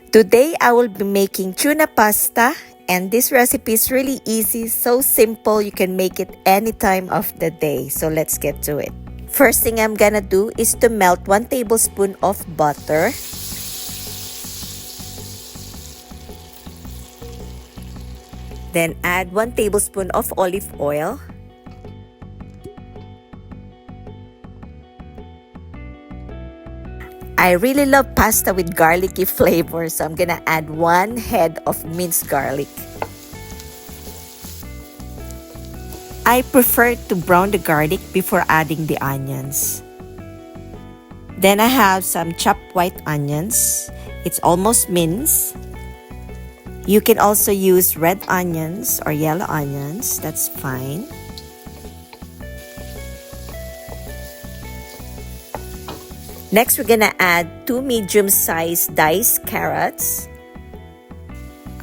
Today I will be making tuna pasta, and this recipe is really easy, so simple you can make it any time of the day. So let's get to it. First thing I'm gonna do is to melt 1 tablespoon of butter. Then add 1 tablespoon of olive oil. I really love pasta with garlicky flavor, so I'm gonna add 1 head of minced garlic. I prefer to brown the garlic before adding the onions. Then I have some chopped white onions. It's almost minced. You can also use red onions or yellow onions, that's fine. Next, we're gonna add 2 medium-sized diced carrots.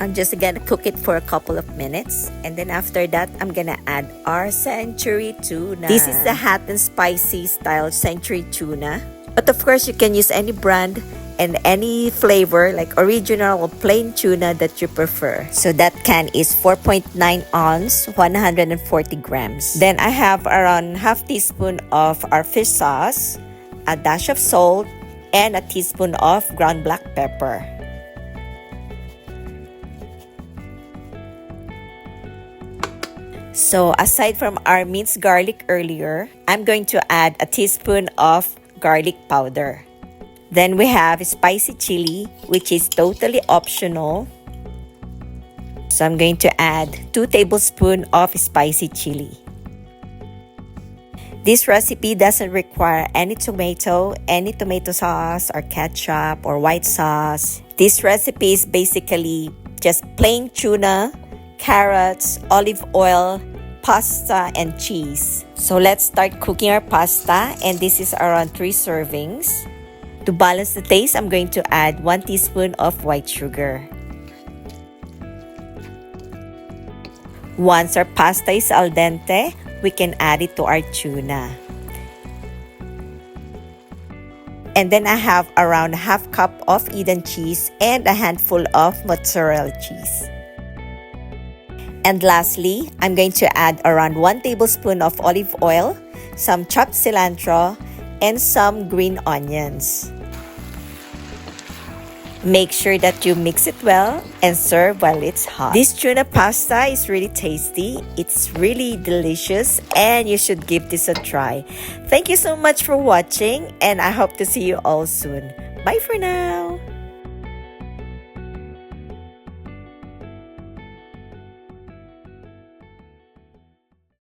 I'm just gonna cook it for a couple of minutes. And then after that, I'm gonna add our century tuna. This is the hot and spicy style century tuna. But of course, you can use any brand and any flavor like original or plain tuna that you prefer. So that can is 4.9 ounce, 140 grams. Then I have around half teaspoon of our fish sauce, a dash of salt, and a teaspoon of ground black pepper. So aside from our minced garlic earlier, I'm going to add a teaspoon of garlic powder. Then we have spicy chili, which is totally optional. So I'm going to add 2 tablespoons of spicy chili. This recipe doesn't require any tomato sauce or ketchup or white sauce. This recipe is basically just plain tuna, carrots, olive oil, pasta, and cheese. So let's start cooking our pasta, and this is around 3 servings. To balance the taste, I'm going to add 1 teaspoon of white sugar. Once our pasta is al dente, we can add it to our tuna. And then I have around half cup of Edam cheese and a handful of mozzarella cheese. And lastly, I'm going to add around 1 tablespoon of olive oil, some chopped cilantro, and some green onions. Make sure that you mix it well and serve while it's hot. This tuna pasta is really tasty. It's really delicious, and you should give this a try. Thank you so much for watching, and I hope to see you all soon. Bye for now!